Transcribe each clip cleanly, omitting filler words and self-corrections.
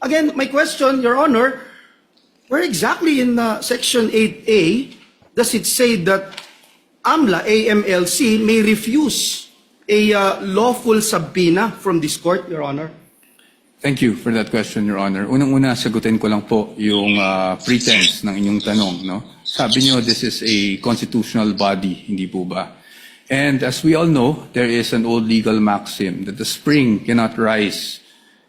again, my question, Your Honor, where exactly in Section 8A does it say that AMLA, AMLC, may refuse a lawful subpoena from this court, Your Honor? Thank you for that question, Your Honor. Unang-una, sagutin ko lang po yung pretense ng inyong tanong. No? Sabi niyo, this is a constitutional body, hindi po ba? And as we all know, there is an old legal maxim that the spring cannot rise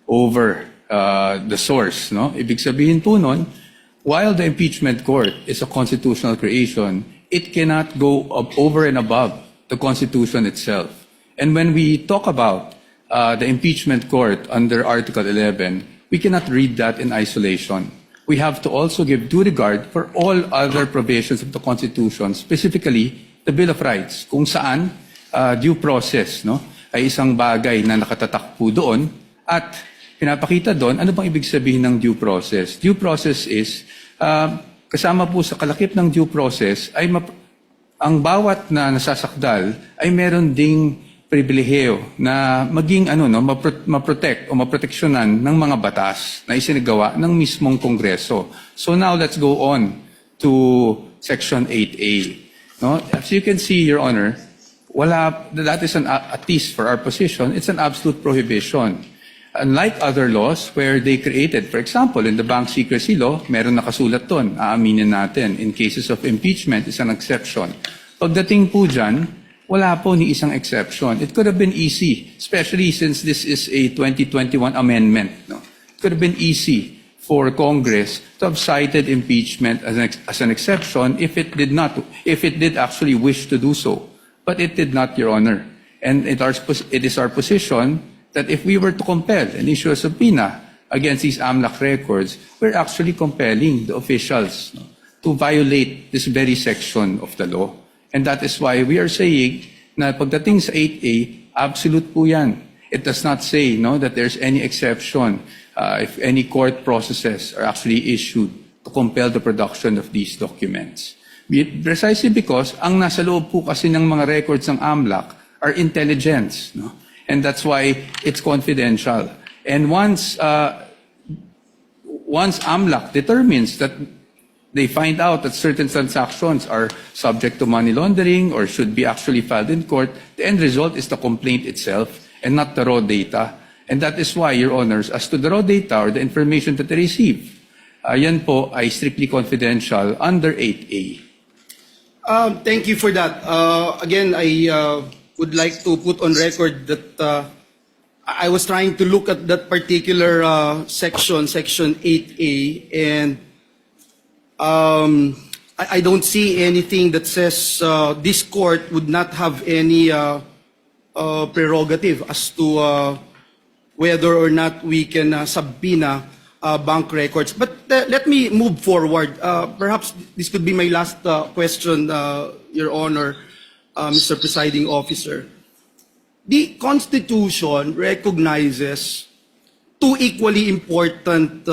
over the source. No? Ibig sabihin po nun, while the impeachment court is a constitutional creation, it cannot go up over and above the Constitution itself. And when we talk about the impeachment court under Article 11, we cannot read that in isolation. We have to also give due regard for all other provisions of the Constitution, specifically the Bill of Rights, kung saan due process ay isang bagay na nakatatak po doon at pinapakita doon, ano bang ibig sabihin ng due process? Due process is, kasama po sa kalakip ng due process, ay ang bawat na nasasakdal ay meron ding pribilehiyo na maging maprotect o maproteksyonan ng mga batas na isinagawa ng mismong Kongreso. So now let's go on to Section 8A. No? As you can see, Your Honor, that is at least for our position, it's an absolute prohibition. Unlike other laws where they created, for example, in the Bank Secrecy Law, meron nakasulat doon, aaminin natin, in cases of impeachment is an exception. Pagdating po dyan, wala po ni isang exception. It could have been easy, especially since this is a 2021 amendment. No? It could have been easy for Congress to have cited impeachment as an exception if it did actually wish to do so. But it did not, Your Honor. And it is our position that if we were to compel and issue a subpoena against these AMLAC records, we're actually compelling the officials to violate this very section of the law. And that is why we are saying na pagdating sa 8A, absolute po yan. It does not say that there's any exception if any court processes are actually issued to compel the production of these documents. Precisely because ang nasa loob po kasi ng mga records ng AMLAC are intelligence. No? And that's why it's confidential. And once AMLAC determines that they find out that certain transactions are subject to money laundering or should be actually filed in court, the end result is the complaint itself and not the raw data. And that is why, Your Honors, as to the raw data or the information that they receive, yan po ay strictly confidential under 8A. Thank you for that. Again, I would like to put on record that I was trying to look at that particular section 8A, and I don't see anything that says this court would not have any prerogative as to whether or not we can subpoena bank records. But let me move forward. Perhaps this could be my last question, Your Honor, Mr. Presiding Officer. The Constitution recognizes two equally important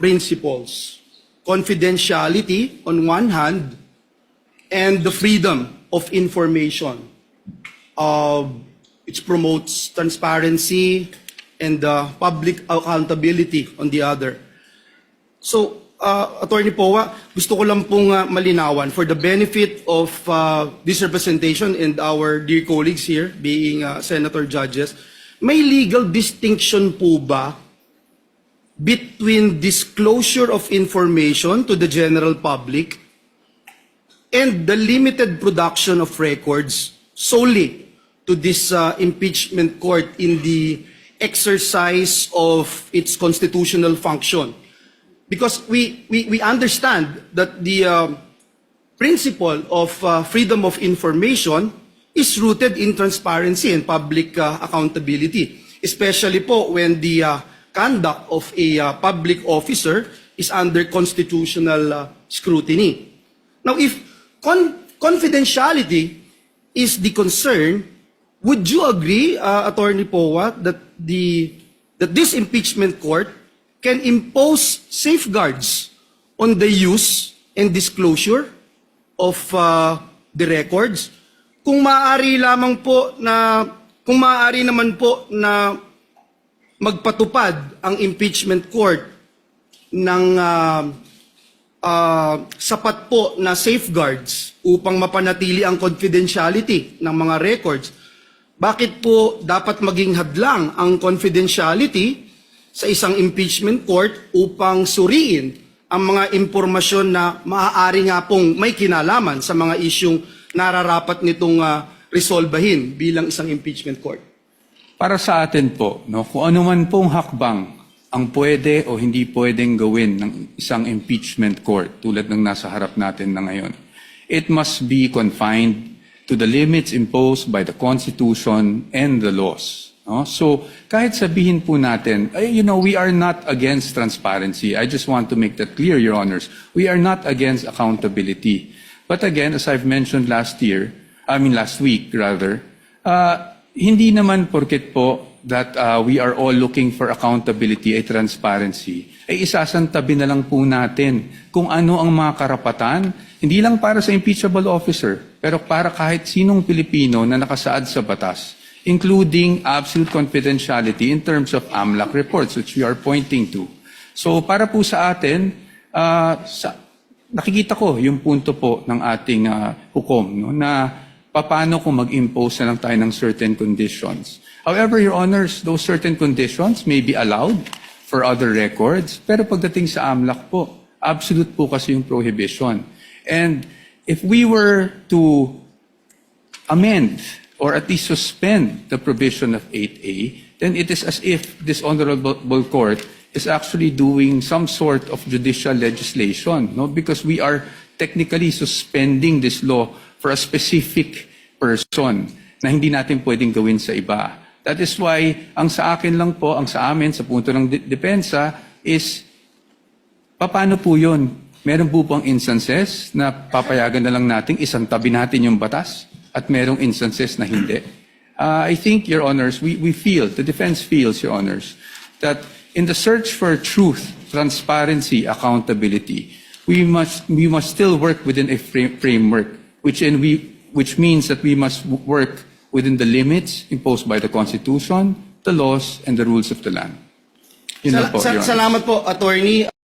principles: confidentiality on one hand, and the freedom of information. It promotes transparency and public accountability on the other. So, Attorney Powa, gusto ko lang pong malinawan for the benefit of this representation and our dear colleagues here, being senator judges, may legal distinction po ba between disclosure of information to the general public and the limited production of records solely to this impeachment court in the exercise of its constitutional function? Because we understand that the principle of freedom of information is rooted in transparency and public accountability, especially po when the conduct of a public officer is under constitutional scrutiny. Now, if confidentiality is the concern, would you agree, Attorney Powa, that this impeachment court can impose safeguards on the use and disclosure of the records? Kung maaari naman po na magpatupad ang impeachment court ng sapat po na safeguards upang mapanatili ang confidentiality ng mga records, bakit po dapat maging hadlang ang confidentiality sa isang impeachment court upang suriin ang mga impormasyon na maaari nga pong may kinalaman sa mga isyung nararapat nitong resolbahin bilang isang impeachment court? Para sa atin po, no, kung ano man pong hakbang ang pwede o hindi pwedeng gawin ng isang impeachment court tulad ng nasa harap natin na ngayon, it must be confined to the limits imposed by the Constitution and the laws. No? So, kahit sabihin po natin, we are not against transparency. I just want to make that clear, Your Honors. We are not against accountability. But again, as I've mentioned last week, hindi naman porket po that we are all looking for accountability ay transparency, ay isasantabi na lang po natin kung ano ang mga karapatan, hindi lang para sa impeachable officer, pero para kahit sinong Pilipino na nakasaad sa batas, including absolute confidentiality in terms of AMLAC reports, which we are pointing to. So para po sa atin, nakikita ko yung punto po ng ating hukom, no, na paano kung mag-impose na lang tayo ng certain conditions. However, Your Honors, those certain conditions may be allowed for other records, pero pagdating sa AMLAC po, absolute po kasi yung prohibition. And if we were to amend or at least suspend the provision of 8A, then it is as if this honorable court is actually doing some sort of judicial legislation, no? Because we are technically suspending this law for a specific person na hindi natin pwedeng gawin sa iba. That is why, ang sa akin lang po, ang sa amin, sa punto ng depensa, is, paano po yun? Meron po bang instances na papayagan na lang natin, isang tabi natin yung batas, at merong instances na hindi? I think, Your Honors, we feel, the defense feels, Your Honors, that in the search for truth, transparency, accountability, we must still work within a framework, which means that we must work within the limits imposed by the Constitution, the laws, and the rules of the land. Yun lang po, Your Honor. Salamat po, Attorney.